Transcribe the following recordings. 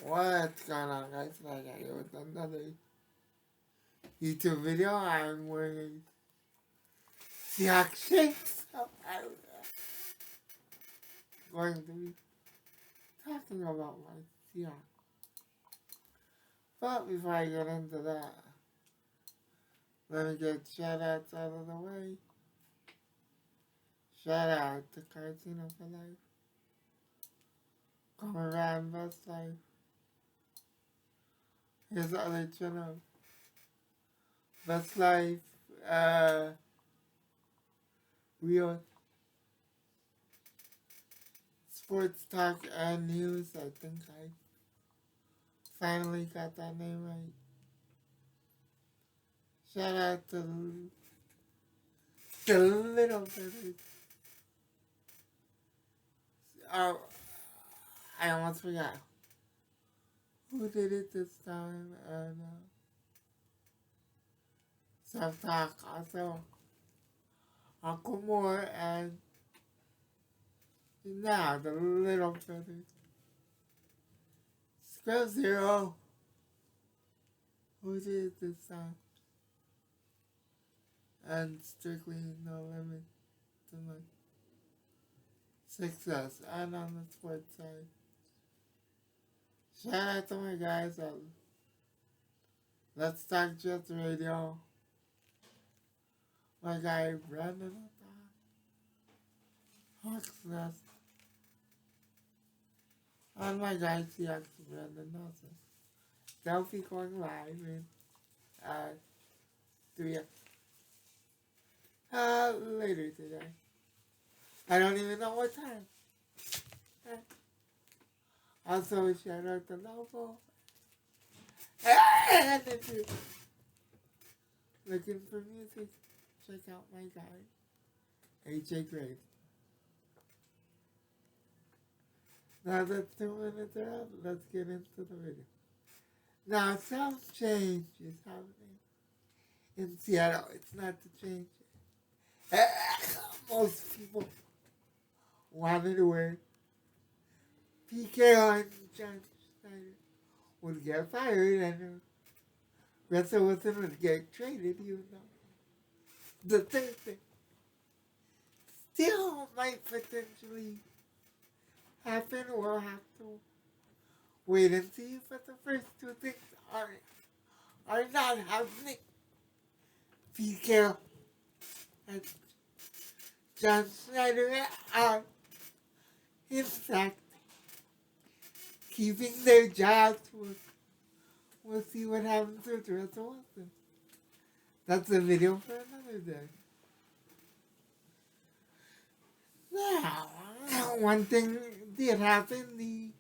What's going on, guys? I got here with another YouTube video. I'm wearing seahawks shirts. So I'm going to be talking about my Seahawks. But before I get into that, let me get shout outs out of the way. Shout out to Cartino for Life, Come Around Best Life, his other channel, Best Life, Real Sports Talk and News. I think I finally got that name right. Shout out to the little brothers. Oh, I almost forgot who did it this time. And self talk also. Uncle Moore and now the little brothers. Scrub Zero. Who did it this time? And Strictly No Limit to my success. And on the sports side. Shout out to my guys at Let's Talk Jets Radio. My guy Brandon at the Hawks Nest. And my guy Seahawks Brandon Nelson. They'll be going live in 3 later today. I don't even know what time. Also, shout out to Lobo. And if you're looking for music, check out my guy, AJ Grade. Now that 2 minutes are up, let's get into the video. Now, some change is happening in Seattle. It's not the change most people wanted to wear. PK and John Schneider would get fired and Russell Wilson would get traded, even though the third thing still might potentially happen. We'll have to wait and see, but the first two things are not happening. PK and John Schneider are, in fact, keeping their jobs. We'll see what happens with Russell Wilson. That's a video for another day. Now, one thing did happen. The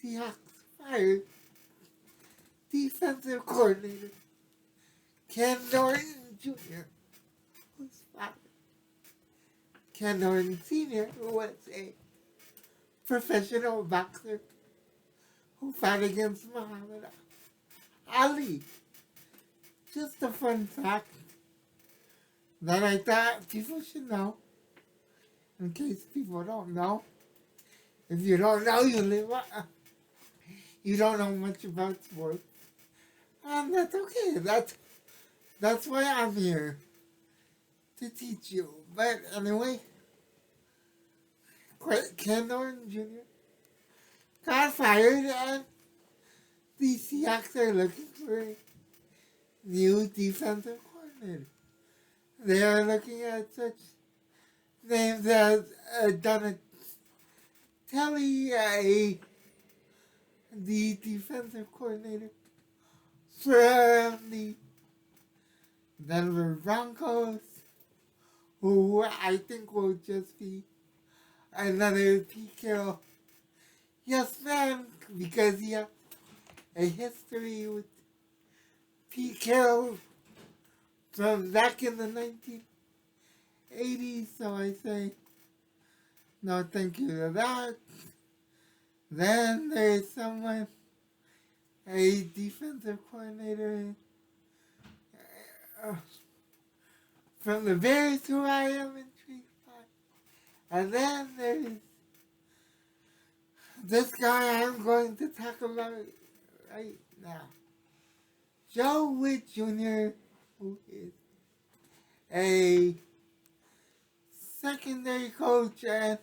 Seahawks fired defensive coordinator Ken Norton Jr. who's fired. Ken Norton Sr., who was a professional boxer who fought against Muhammad Ali. Just a fun fact that I thought people should know, in case people don't know. If you don't know, you don't know much about sports. And that's okay. That's why I'm here, to teach you. But anyway, Ken Norton Jr. got fired, and the Seahawks are looking for a new defensive coordinator. They are looking at such names as Donatelli, the defensive coordinator from the Denver Broncos, who I think will just be another PK. Yes, man, because he has a history with PK from back in the 1980s, so I say no thank you to that. Then there's someone, a defensive coordinator from the Bears, who I am intrigued by. And then there's this guy I'm going to talk about right now, Joe Witt Jr., who is a secondary coach and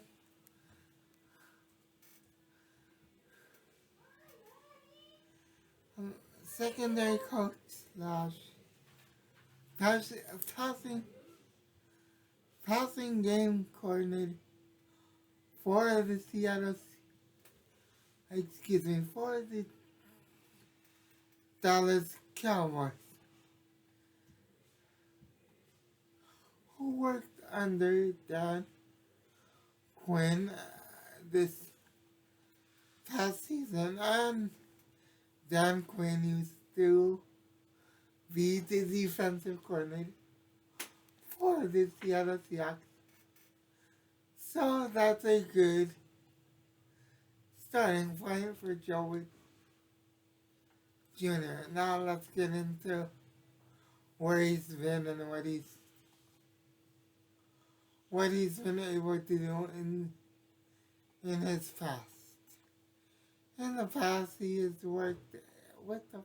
secondary coach slash passing passing game coordinator for the for the Dallas Cowboys, who worked under Dan Quinn this past season, and Dan Quinn used to be the defensive coordinator for the Seattle Seahawks. So that's a good starting point for Joey Jr. Now let's get into where he's been and what he's been able to do in his past. In the past, he has worked with the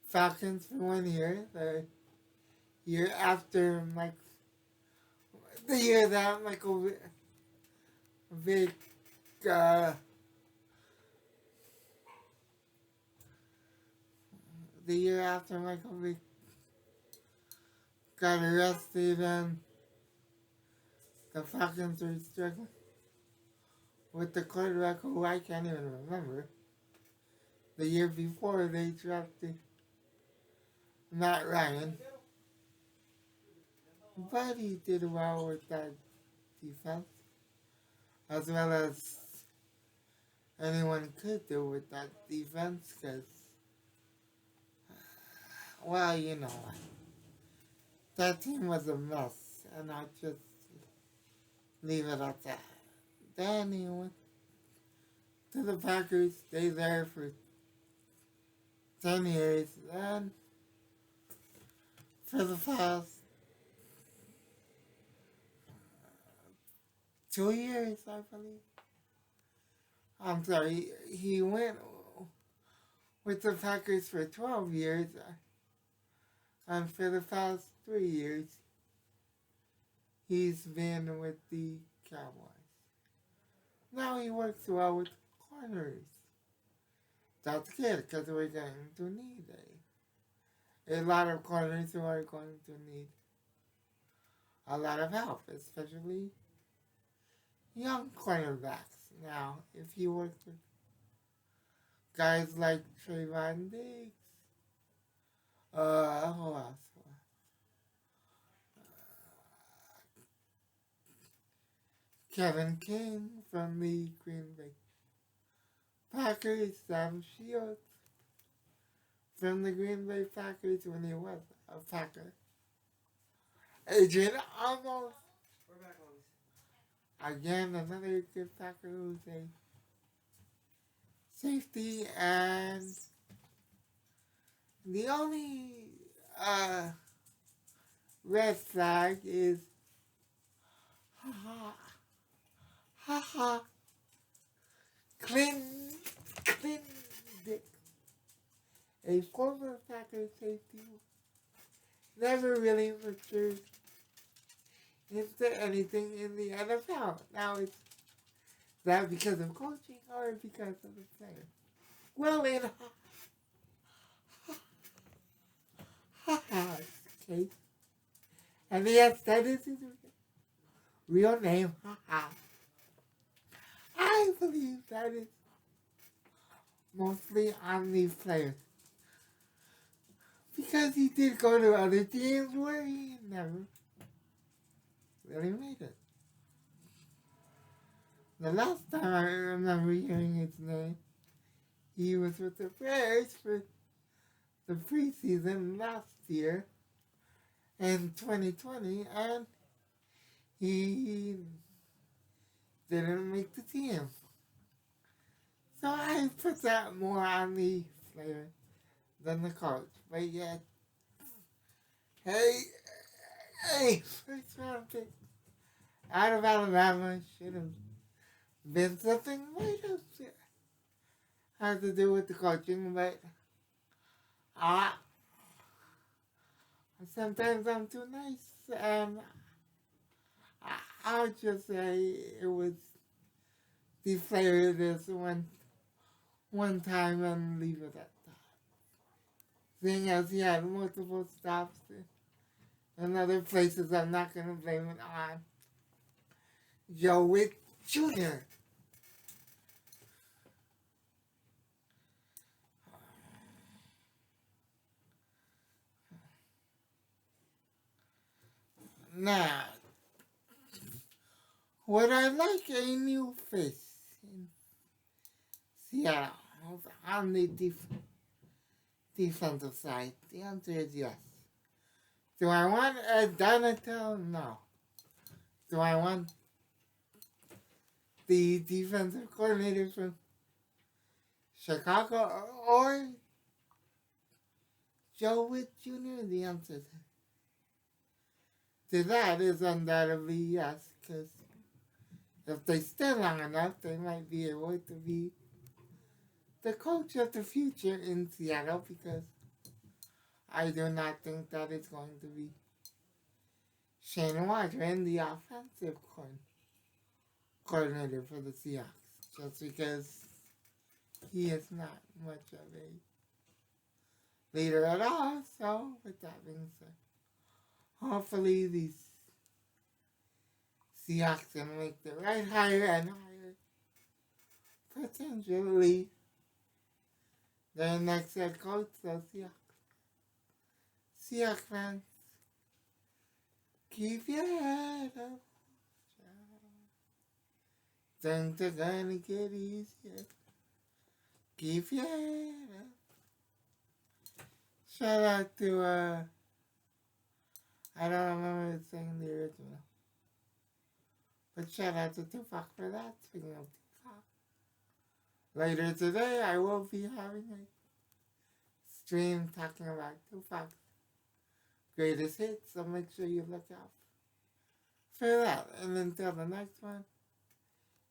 Falcons for 1 year, the year after the year that Michael Vick the year after Michael Vick got arrested and the Falcons were struggling with the quarterback who I can't even remember. The year before they drafted Matt Ryan. But he did well with that defense, as well as anyone could do with that defense, because, well, you know, that team was a mess, and I'll just leave it at that. Then he went to the Packers, stayed there for 10 years, then for the past 2 years, I believe. I'm sorry, he went with the Packers for 12 years, and for the past 3 years, he's been with the Cowboys. Now he works well with corners. That's good, because we're going to need a lot of corners who are going to need a lot of help, especially young cornerbacks. Now, if he works with guys like Trayvon Diggs, who else? Kevin King from the Green Bay Packers, Sam Shields from the Green Bay Packers when he was a Packer, Adrian Amos, again another good Packer who's a safety, and the only red flag is Clint Dick, a former Packer safety, never really matured into anything in the NFL. Now, is that because of coaching or because of the player? Well, in case, and yes, that is his real name. I believe that is mostly on the players, because he did go to other teams where he never really made it. The last time I remember hearing his name, he was with the Bears for the preseason last year in 2020, and he didn't make the team. So I put that more on the player than the coach. But yet, hey, first round pick out of Alabama should have been something right up there. Has to do with the coaching, but uh, sometimes I'm too nice, and I'll just say it was the player this one time and leave it at that. Seeing as he had multiple stops in other places, I'm not going to blame it on Joe Wick Jr. Now, would I like a new face in Seattle on the defensive side? The answer is yes. Do I want a Donatel? No. Do I want the defensive coordinator from Chicago or Joe Wick Jr.? The answer to that is undoubtedly yes, because if they stay long enough, they might be able to be the coach of the future in Seattle, because I do not think that it's going to be Shane Waldron, the offensive coordinator for the Seahawks, just because he is not much of a leader at all. So, with that being said, hopefully these Seahawks can make the right hire and hire potentially their next head coach. So, Seahawks fans, keep your head up. Things are gonna get easier. Keep your head up. Shout out to, I don't remember saying the original. But shout out to Tupac for that. Speaking of Tupac. Later today, I will be having a stream talking about Tupac's greatest hits. So make sure you look out for that. And until the next one,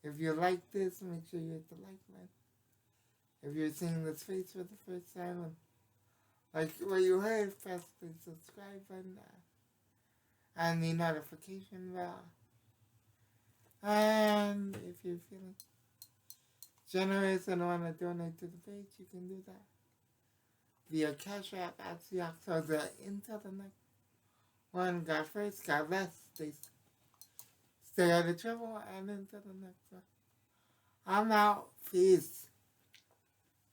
if you like this, make sure you hit the like button. If you're seeing this face for the first time and like what you heard, press the subscribe button and the notification bell. And if you're feeling generous and want to donate to the page, you can do that via Cash App at Seahawks. So until the next one, God first, God bless. Stay out of trouble, and until the next one, I'm out. Peace.